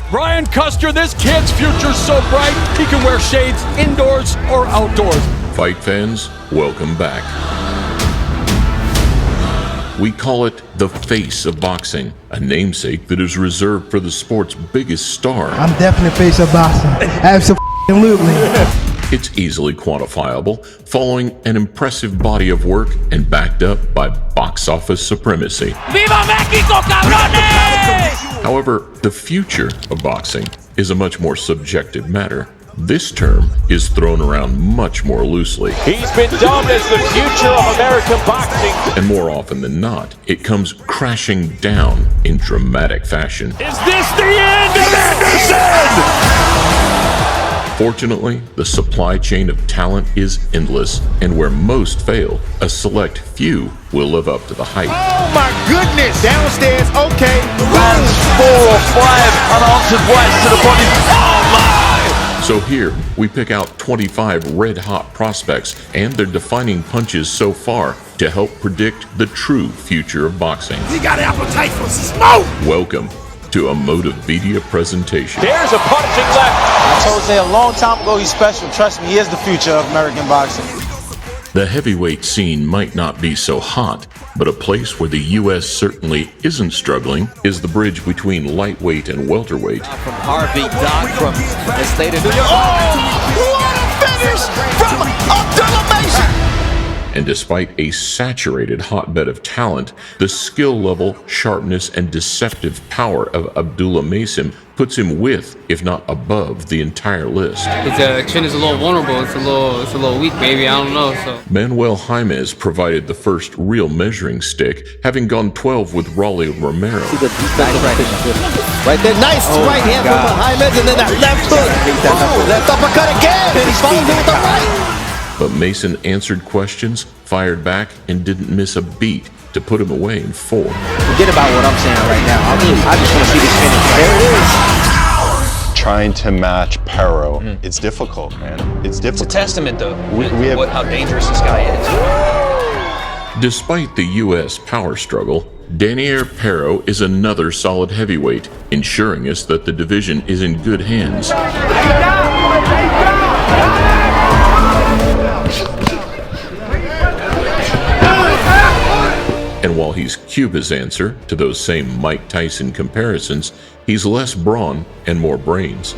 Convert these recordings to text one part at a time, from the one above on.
Brian Custer, this kid's future's so bright, he can wear shades indoors or outdoors. Fight fans, welcome back. We call it the face of boxing, a namesake that is reserved for the sport's biggest star. I'm definitely face of boxing. Absolutely. It's easily quantifiable, following an impressive body of work and backed up by box office supremacy. Viva Mexico, cabrones! However, the future of boxing is a much more subjective matter. This term is thrown around much more loosely. He's been dubbed as the future of American boxing. And more often than not, it comes crashing down in dramatic fashion. Is this the end of Anderson? Fortunately, the supply chain of talent is endless, and where most fail, a select few will live up to the hype. Oh my goodness! Downstairs, okay. Lands 4 or 5 unanswered rights to the body. Oh my! So here, we pick out 25 red-hot prospects and their defining punches so far to help predict the true future of boxing. You got an appetite for smoke! Welcome to a Motivedia presentation. There's a punching left. I told Jay a long time ago he's special. Trust me, he is the future of American boxing. The heavyweight scene might not be so hot, but a place where the U.S. certainly isn't struggling is the bridge between lightweight and welterweight. From Harvey Dodd from the state of New York. Oh, what a finish from Abdullah Mason! And despite a saturated hotbed of talent, the skill level, sharpness, and deceptive power of Abdullah Mason puts him with, if not above, the entire list. His chin is a little vulnerable. It's a little weak, maybe. I don't know. So Manuel Jaimez provided the first real measuring stick, having gone 12 with Rolly Romero. Right there, nice right hand from Jaimez, and then that left hook. Left uppercut again, and he's following with the right. But Mason answered questions, fired back, and didn't miss a beat to put him away in 4. Forget about what I'm saying right now. I just want to see this finish. There it is. Trying to match Pero, it's difficult, man. It's difficult. It's a testament, though, we have how dangerous this guy is. Despite the U.S. power struggle, Hadier Herrera is another solid heavyweight, ensuring us that the division is in good hands. And while he's Cuba's answer to those same Mike Tyson comparisons, he's less brawn and more brains.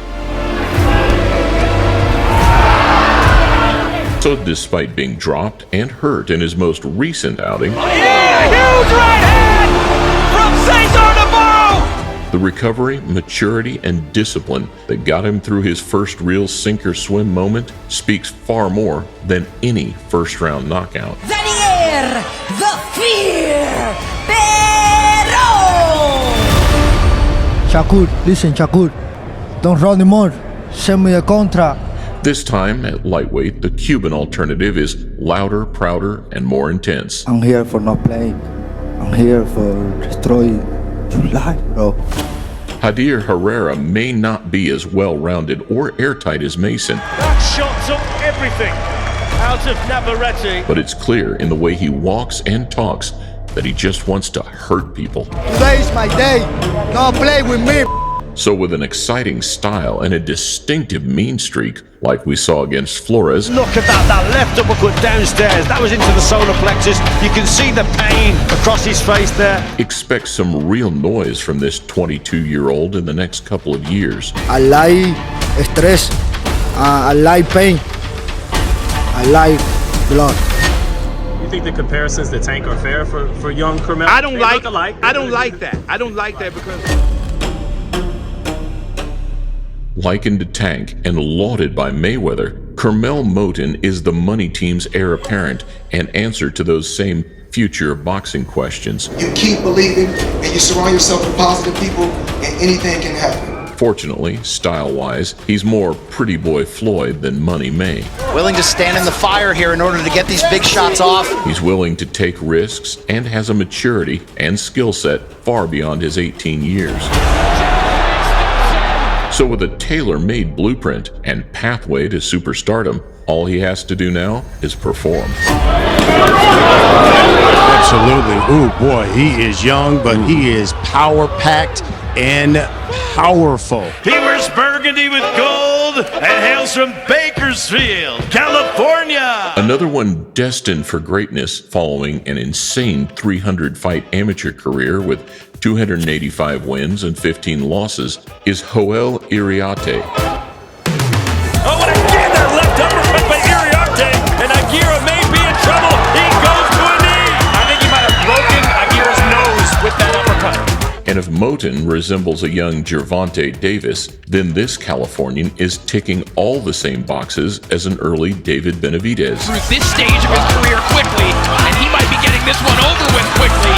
So despite being dropped and hurt in his most recent outing, Huge right hand from Cesar Navarro! the recovery, maturity, and discipline that got him through his first real sink-or-swim moment speaks far more than any first-round knockout. Hadier, the fear, Pero! Shakur, listen, Shakur. Don't run anymore. Send me a contract. This time, at lightweight, the Cuban alternative is louder, prouder, and more intense. I'm here for not playing. I'm here for destroy your life, bro. Hadier Herrera may not be as well-rounded or airtight as Mason. That shot took everything out of Navarrete. But it's clear in the way he walks and talks that he just wants to hurt people. Today's my day. Don't play with me. So with an exciting style and a distinctive mean streak, like we saw against Flores, Look at that left uppercut downstairs. That was into the solar plexus. You can see the pain across his face there. expect some real noise from this 22-year-old in the next couple of years. I like stress. I like pain. I like blood. You think the comparisons to Tank are fair for young Carmel? I don't like that. Because Likened to Tank and lauded by Mayweather, Carmel Motin is the money team's heir apparent and answer to those same future of boxing questions. You keep believing and you surround yourself with positive people and anything can happen. Fortunately, style-wise, he's more pretty boy Floyd than Money May. Willing to stand in the fire here in order to get these big shots off. He's willing to take risks and has a maturity and skill set far beyond his 18 years. So with a tailor-made blueprint and pathway to superstardom, all he has to do now is perform. absolutely. Ooh, boy, he is young, but he is power-packed. and powerful. He wears burgundy with gold and hails from Bakersfield, California. Another one destined for greatness following an insane 300-fight amateur career with 285 wins and 15 losses is Joel Iriarte. Oh, and again, that left uppercut by Iriarte, and Aguirre may be in trouble. He goes to a knee. I think he might have broken Aguirre's nose with that uppercut. And if Motin resembles a young Gervonta Davis, then this Californian is ticking all the same boxes as an early David Benavidez. Through this stage of his career quickly, and he might be getting this one over with quickly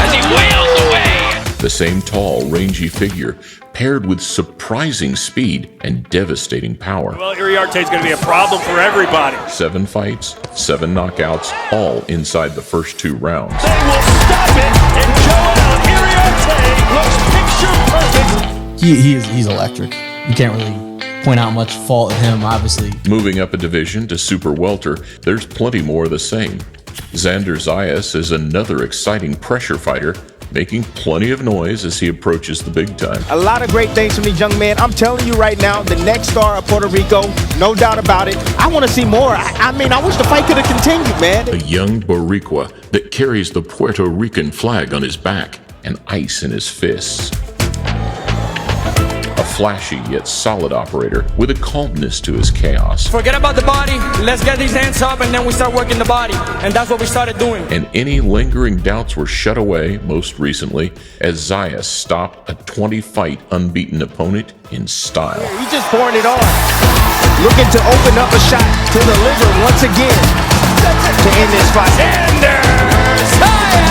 as he wails away. The same tall, rangy figure, paired with surprising speed and devastating power. Well, Iriarte is going to be a problem for everybody. 7 fights, 7 knockouts, all inside the first 2 rounds. They will stop it, and Joel Iriarte looks picture perfect. He's electric. You can't really point out much fault in him, obviously. Moving up a division to super welter, there's plenty more of the same. Xander Zas is another exciting pressure fighter, making plenty of noise as he approaches the big time. A lot of great things from these young men. I'm telling you right now, the next star of Puerto Rico, no doubt about it. I want to see more. I mean, I wish the fight could have continued, man. A young Boricua that carries the Puerto Rican flag on his back and ice in his fists. A flashy yet solid operator with a calmness to his chaos. Forget about the body, let's get these hands up and then we start working the body. And that's what we started doing. And any lingering doubts were shut away most recently as Zayas stopped a 20-fight unbeaten opponent in style. He's just pouring it on. Looking to open up a shot to the liver once again to end this fight. Xander Zas!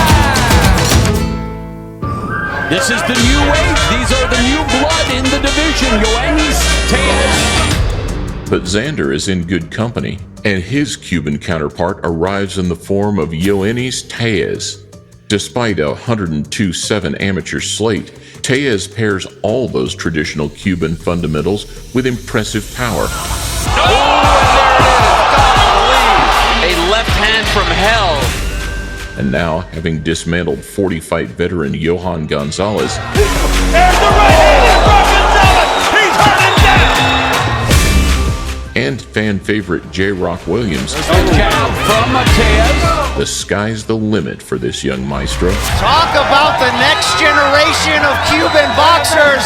This is the new wave. These are the new blood in the division. Yoenis Tez. But Xander is in good company, and his Cuban counterpart arrives in the form of Yoenis Tez. Despite a 102-7 amateur slate, Tez pairs all those traditional Cuban fundamentals with impressive power. Oh, and there it is. Golly. A left hand from hell. And now, having dismantled 40-fight veteran Johan Gonzalez, There's the right-handed from Gonzalez. He's hurting down. and fan favorite J. Rock Williams, the sky's the limit for this young maestro. Talk about the next generation of Cuban boxers.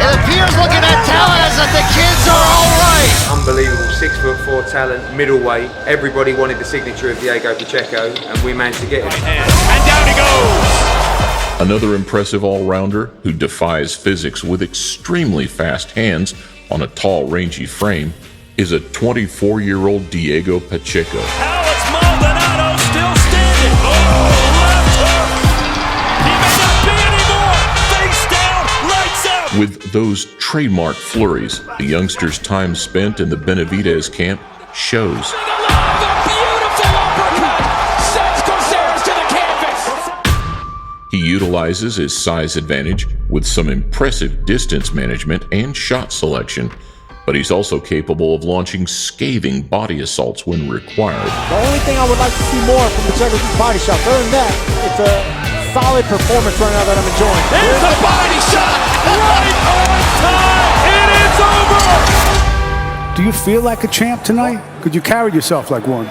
It appears looking at talent that the kids are all right. Unbelievable 6'4" talent, middleweight. Everybody wanted the signature of Diego Pacheo, and we managed to get it. And down he goes. Another impressive all-rounder who defies physics with extremely fast hands on a tall, rangy frame is a 24-year-old Diego Pacheco. Alex Maldonado still standing. Oh, left hook. He may not be anymore. Face down, lights out. With those trademark flurries, the youngster's time spent in the Benavidez camp shows. The beautiful uppercut sends Gonzalez to the canvas. He utilizes his size advantage with some impressive distance management and shot selection, but he's also capable of launching scathing body assaults when required. The only thing I would like to see more from Pacheco's body shots. Other than that, it's a solid performance right now that I'm enjoying. There's the body shot right on time. It is over. Do you feel like a champ tonight? Could you carry yourself like one?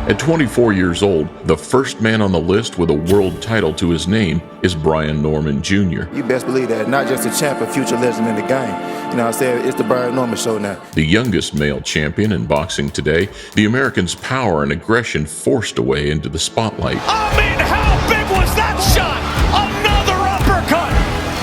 At 24 years old, the first man on the list with a world title to his name is Brian Norman Jr. You best believe that. Not just a champ, a future legend in the game. You know what I'm saying? It's the Brian Norman show now. The youngest male champion in boxing today, the American's power and aggression forced away into the spotlight. I mean, how big was that shot? Another uppercut.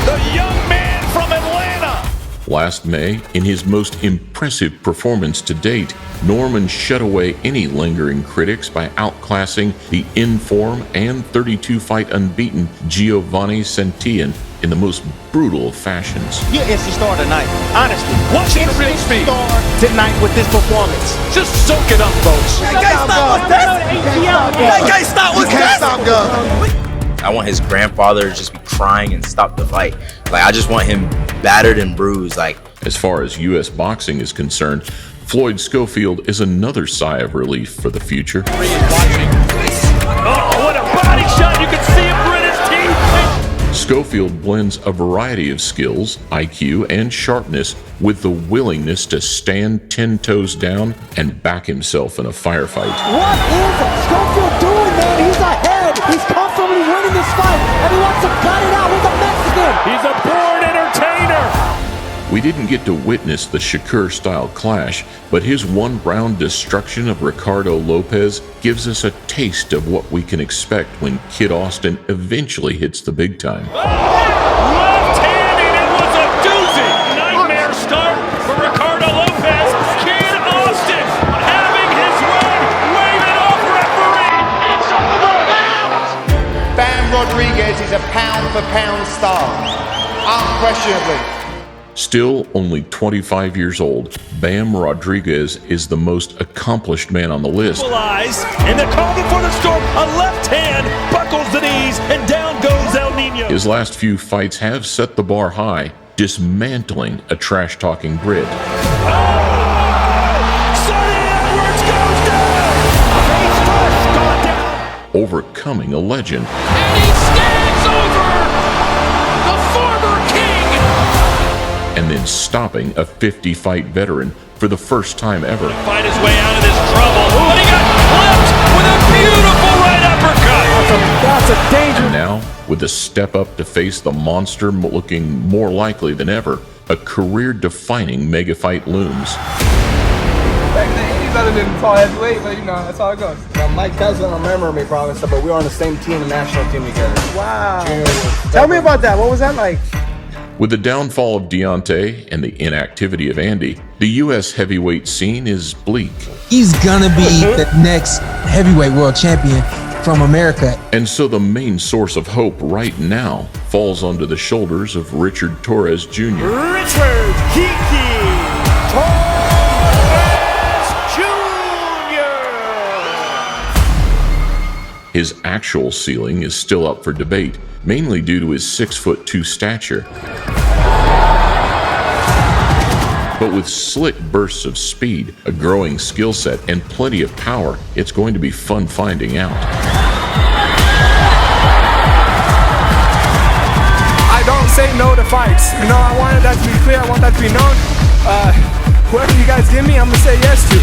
The young man from Atlanta. Last May, in his most impressive performance to date, Norman shut away any lingering critics by outclassing the in-form and 32-fight unbeaten Giovanni Santillan in the most brutal of fashions. You're instant star tonight, honestly. Watching the real speed. Star tonight with this performance. Just soak it up, folks. That guy's not with that. That guy's not with that. I want his grandfather to just be crying and stop the fight. Like, I just want him battered and bruised. Like, as far as U.S. boxing is concerned, Floyd Scoffield is another sigh of relief for the future. Oh, what a body shot. You can see him grit his teeth. Scoffield blends a variety of skills, IQ, and sharpness with the willingness to stand 10 toes down and back himself in a firefight. What is Schofield doing, man? He's ahead. He's comfortably winning this fight, and he wants to cut it out with a Mexican. He's a born entertainer. We didn't get to witness the Shakur-style clash, but his one-round destruction of Ricardo Lopez gives us a taste of what we can expect when Kid Austin eventually hits the big time. Left hand, and it was a doozy. Nightmare start for Ricardo Lopez. Kid Austin having his run. Wave it off, referee. It's over. Bam Rodriguez is a pound-for-pound star, unquestionably. Still only 25 years old, Bam Rodriguez is the most accomplished man on the list. And they're calling for the storm. A left hand buckles the knees, and down goes El Nino. His last few fights have set the bar high, dismantling a trash-talking Brit. Overcoming a legend. And he stands over the former king. And then stopping a 50-fight veteran for the first time ever. Fight his way out of this trouble. But he got clipped with a beautiful right uppercut. That's a danger. And now, with a step up to face the monster looking more likely than ever, a career-defining mega fight looms. Back then, he's better than tall heavyweight, but you know, that's how it goes. Now, Mike Tyson don't remember me, probably, but we were on the same team, the national team together. Wow. Tell me about that. What was that like? With the downfall of Deontay and the inactivity of Andy, the U.S. heavyweight scene is bleak. He's gonna be the next heavyweight world champion from America. And so the main source of hope right now falls onto the shoulders of Richard Torres Jr. Richard Kiki Torres Jr. His actual ceiling is still up for debate, mainly due to his 6'2" stature. But with slick bursts of speed, a growing skill set, and plenty of power, it's going to be fun finding out. I don't say no to fights. You know, I wanted that to be clear. I want that to be known. Whoever you guys give me, I'm gonna say yes to.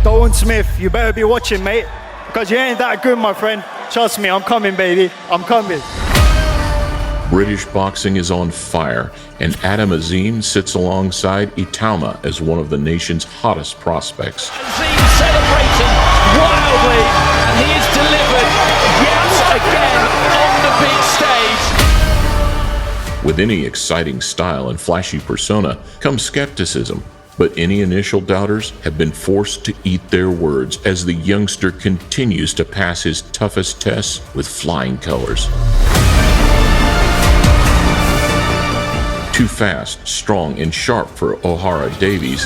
Dolan Smith, you better be watching, mate, because you ain't that good, my friend. Trust me, I'm coming, baby. I'm coming. British boxing is on fire, and Adam Azen sits alongside Talma as one of the nation's hottest prospects. Azen celebrating wildly, and he is delivered yet again on the big stage. With any exciting style and flashy persona comes skepticism, but any initial doubters have been forced to eat their words as the youngster continues to pass his toughest tests with flying colors. Too fast, strong, and sharp for O'Hara Davies,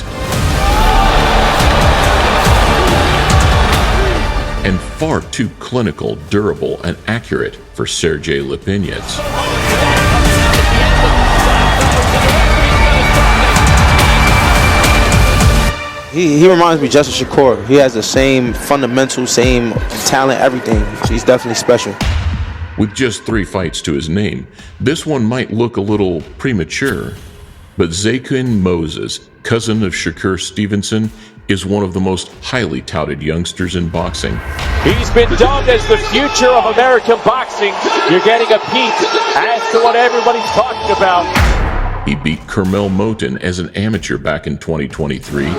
and far too clinical, durable, and accurate for Sergey Lipinets. He reminds me just of Shakur. He has the same fundamentals, same talent, everything. He's definitely special. With just 3 fights to his name, this one might look a little premature, but Zakin Moses, cousin of Shakur Stevenson, is one of the most highly touted youngsters in boxing. He's been dubbed as the future of American boxing. You're getting a peek as to what everybody's talking about. He beat Carmel Motin as an amateur back in 2023.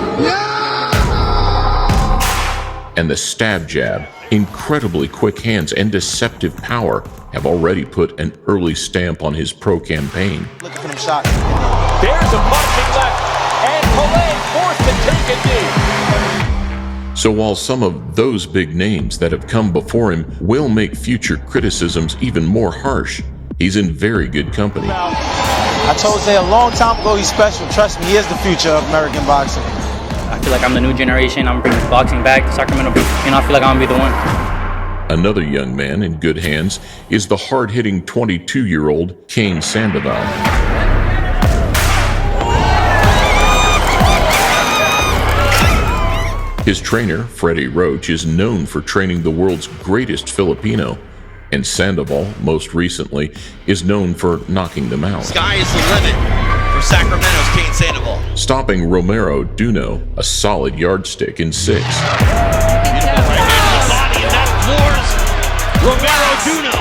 And the stab jab, incredibly quick hands, and deceptive power have already put an early stamp on his pro campaign. Look at him shot. There's a punching left, and Perez forced to take a knee. So while some of those big names that have come before him will make future criticisms even more harsh, he's in very good company. I told Zay a long time ago he's special. Trust me, he is the future of American boxing. I feel like I'm the new generation. I'm bringing boxing back to Sacramento. You know, I feel like I'm gonna be the one. Another young man in good hands is the hard-hitting 22-year-old Kane Sandal. His trainer, Freddie Roach, is known for training the world's greatest Filipino. And Sandoval, most recently, is known for knocking them out. Sky is the limit for Sacramento's Kane Sandal. Stopping Romero Duno, a solid yardstick in 6. Romero Duno.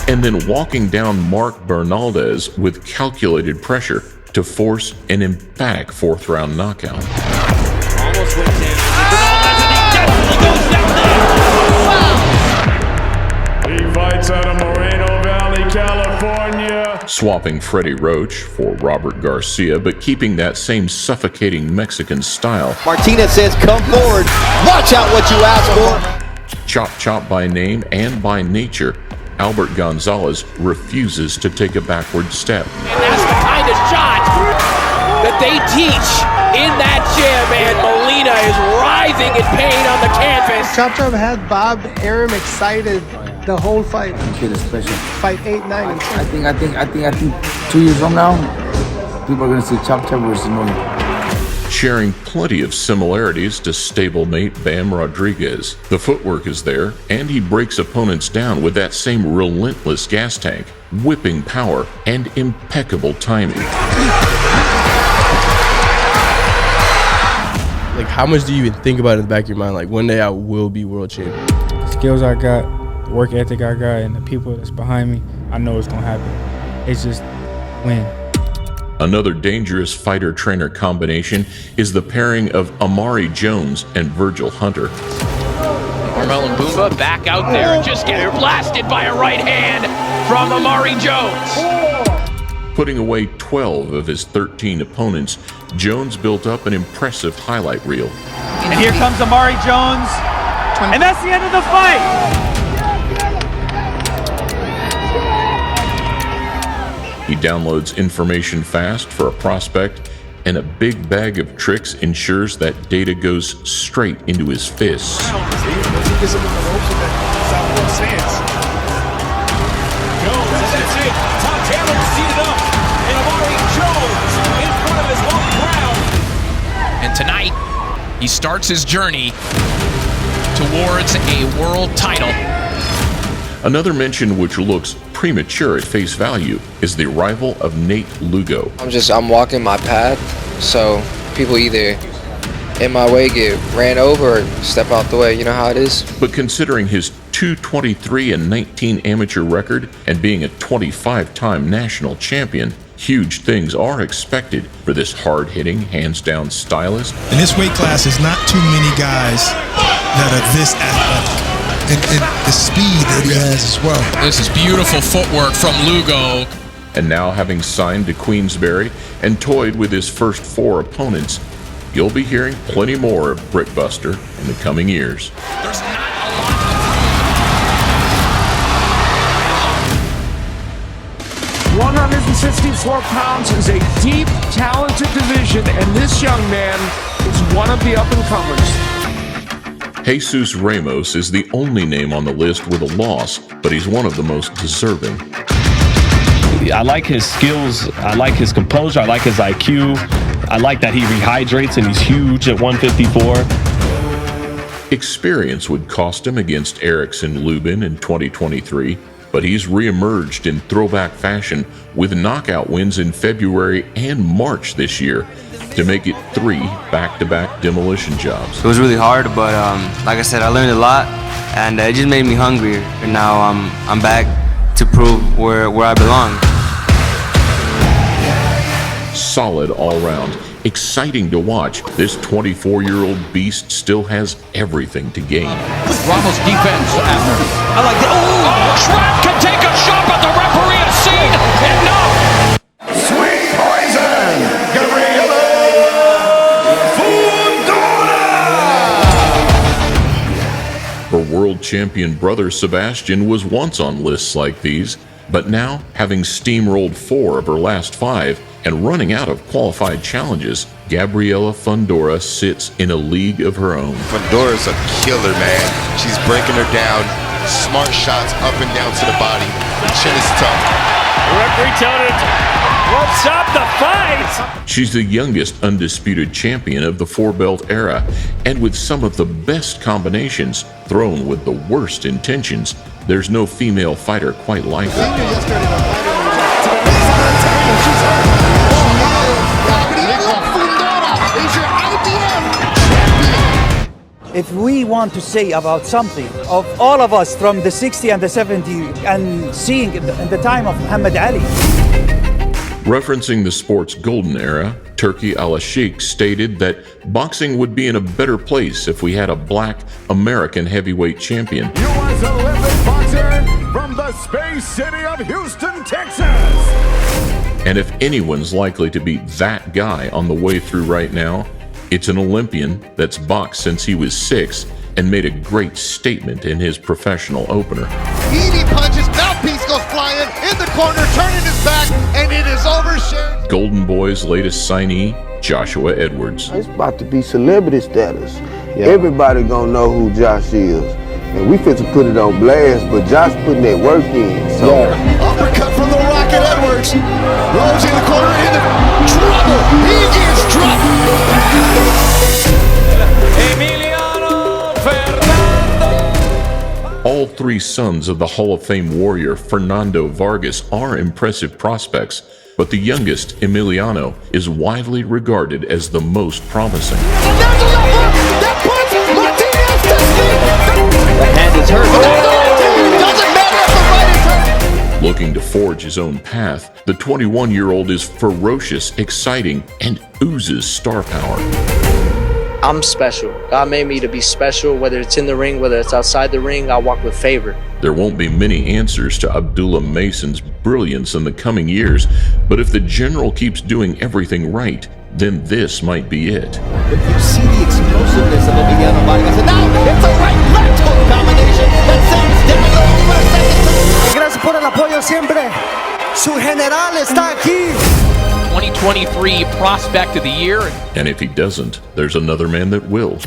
And then walking down Mark Bernaldez with calculated pressure to force an emphatic 4th-round knockout. Almost went down. Bernaldez, and he definitely goes down there. He fights out of Moreno Valley, California. Swapping Freddie Roach for Robert Garcia, but keeping that same suffocating Mexican style. Martinez says, come forward. Watch out what you ask for. Chop by name and by nature, Albert Gonzalez refuses to take a backward step. And that's the kind of shot that they teach in that gym, and Molina is writhing in pain on the canvas. Chop had Bob Arum excited the whole fight. Kid is special. Fight 8, 9, and 10. I think 2 years from now, people are gonna see Chop versus Molina. Sharing plenty of similarities to stablemate Bam Rodriguez. The footwork is there, and he breaks opponents down with that same relentless gas tank, whipping power, and impeccable timing. Like, how much do you even think about it in the back of your mind? Like, one day I will be world champion. The skills I got, the work ethic I got, and the people that's behind me, I know it's gonna happen. It's just win. Another dangerous fighter-trainer combination is the pairing of Amari Jones and Virgil Hunter. Carmel and Boomba back out there and just get blasted by a right hand from Amari Jones. Putting away 12 of his 13 opponents, Jones built up an impressive highlight reel. And here comes Amari Jones, and that's the end of the fight. He downloads information fast for a prospect, and a big bag of tricks ensures that data goes straight into his fists. Jones, that's it. Tom Taylor seated up, and Amari Jones in front of his home crowd. And tonight, he starts his journey towards a world title. Another mention which looks premature at face value is the arrival of Nate Lugo. I'm walking my path, so people either in my way get ran over or step out the way. You know how it is. But considering his 2-23-19 amateur record and being a 25-time national champion, huge things are expected for this hard-hitting, hands-down stylist. In this weight class, there's not too many guys that are this athletic. And the speed that he has as well. This is beautiful footwork from Lugo. And now, having signed to Queensberry and toyed with his first 4 opponents, you'll be hearing plenty more of Brickbuster in the coming years. There's not a lot. 164 pounds is a deep, talented division, and this young man is one of the up-and-comers. Jesus Ramos is the only name on the list with a loss, but he's one of the most deserving. I like his skills, I like his composure, I like his IQ, I like that he rehydrates and he's huge at 154. Experience would cost him against Erickson Lubin in 2023, but he's reemerged in throwback fashion with knockout wins in February and March this year, to make it 3 back-to-back demolition jobs. It was really hard, but like I said, I learned a lot, and it just made me hungrier. And now I'm back to prove where I belong. Solid all around, exciting to watch. This 24-year-old beast still has everything to gain. Ramos defense after. I like that. Oh, Trap can take a shot, but the referee has seen enough. Sweet poison. Her world champion brother Sebastian was once on lists like these, but now, having steamrolled 4 of her last 5 and running out of qualified challenges, Gabriela Fundora sits in a league of her own. Fundora's a killer, man. She's breaking her down. Smart shots up and down to the body. The chin is tough. The referee telling her What's up the fight? She's the youngest undisputed champion of the four-belt era, and with some of the best combinations thrown with the worst intentions, there's no female fighter quite like her. If we want to say about something of all of us from the 60 and the 70 and seeing in the time of Muhammad Ali. Referencing the sport's golden era, Turki Al-Sheikh stated that boxing would be in a better place if we had a black American heavyweight champion. U.S. Olympic boxer from the space city of Houston, Texas. And if anyone's likely to be that guy on the way through right now, it's an Olympian that's boxed since he was 6 and made a great statement in his professional opener. He punches, mouthpiece goes flying in the corner, turning his back, and it is over. Golden Boy's latest signee, Joshua Edwards. It's about to be celebrity status. Yeah. Everybody gonna know who Josh is. And we fit to put it on blast, but Josh putting that work in. So. Yeah. Uppercut from the Rocket Edwards. Rolls in the corner, into trouble. He gets dropped. Emiliano Fernando. All 3 sons of the Hall of Fame warrior Fernando Vargas are impressive prospects, but the youngest, Emiliano, is widely regarded as the most promising. That puts Martinez to sleep. The hand is hurt. Doesn't matter if the right is hurt. Looking to forge his own path, the 21-year-old is ferocious, exciting, and oozes star power. I'm special. God made me to be special, whether it's in the ring, whether it's outside the ring, I walk with favor. There won't be many answers to Abdullah Mason's brilliance in the coming years, but if the general keeps doing everything right, then this might be it. But you see the explosiveness of Emiliano Vargas, and now it's a right-left hook combination that sends down low for a second. Gracias por el apoyo siempre. Su general está aquí. 2023 Prospect of the Year. And if he doesn't, there's another man that will.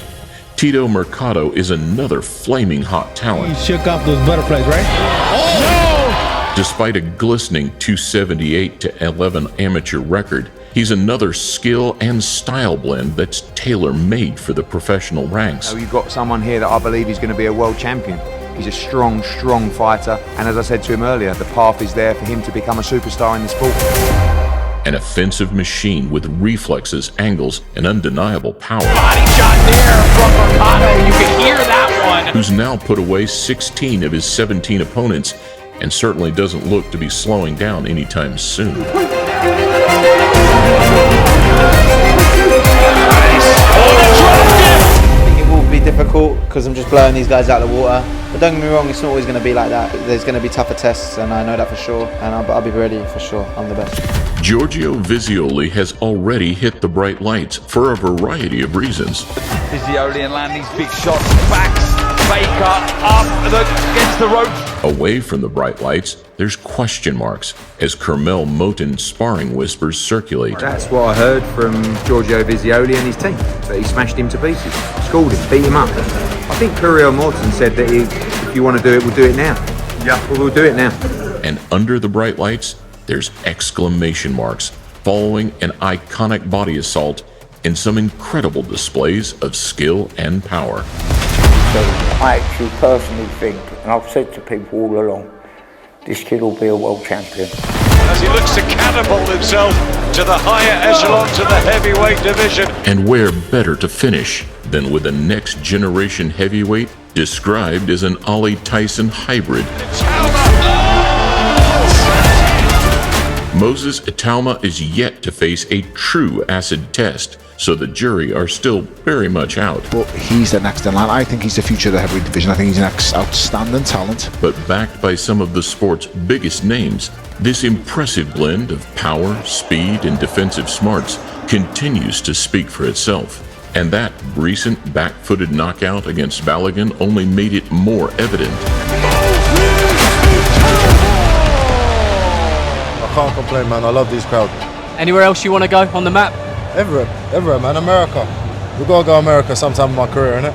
Tito Marcato is another flaming hot talent. He shook off those butterflies, right? Oh, no! Despite a glistening 278-11 amateur record, he's another skill and style blend that's tailor-made for the professional ranks. You've got someone here that I believe is going to be a world champion. He's a strong fighter, and as I said to him earlier, the path is there for him to become a superstar in the sport. An offensive machine with reflexes, angles, and undeniable power. Body shot there from Mercado. You can hear that one. Who's now put away 16 of his 17 opponents and certainly doesn't look to be slowing down anytime soon. Be difficult because I'm just blowing these guys out of the water, but don't get me wrong, it's not always going to be like that. There's going to be tougher tests, and I know that for sure, and I'll be ready for sure. I'm the best. Giorgio Vizoli has already hit the bright lights for a variety of reasons. Vizoli and landing these big shots, backs, Baker up against the ropes. Away from the bright lights, there's question marks as Carmel Motin sparring whispers circulate. That's what I heard from Giorgio Vizoli and his team, that he smashed him to pieces, schooled him, beat him up. I think Carmel Motin said that if you want to do it, we'll do it now. Yeah, we'll do it now. And under the bright lights, there's exclamation marks following an iconic body assault and some incredible displays of skill and power. So I actually personally think, and I've said to people all along, this kid will be a world champion. As he looks to catapult himself to the higher echelons of the heavyweight division. And where better to finish than with a next generation heavyweight described as an Ollie Tyson hybrid. Moses Talma is yet to face a true acid test, so the jury are still very much out. But he's the next in line. I think he's the future of the heavyweight division. I think he's an outstanding talent. But backed by some of the sport's biggest names, this impressive blend of power, speed, and defensive smarts continues to speak for itself. And that recent back-footed knockout against Balogun only made it more evident. I can't complain, man. I love these crowds. Anywhere else you want to go on the map? Everywhere, man. America. We've got to go America sometime in my career, innit?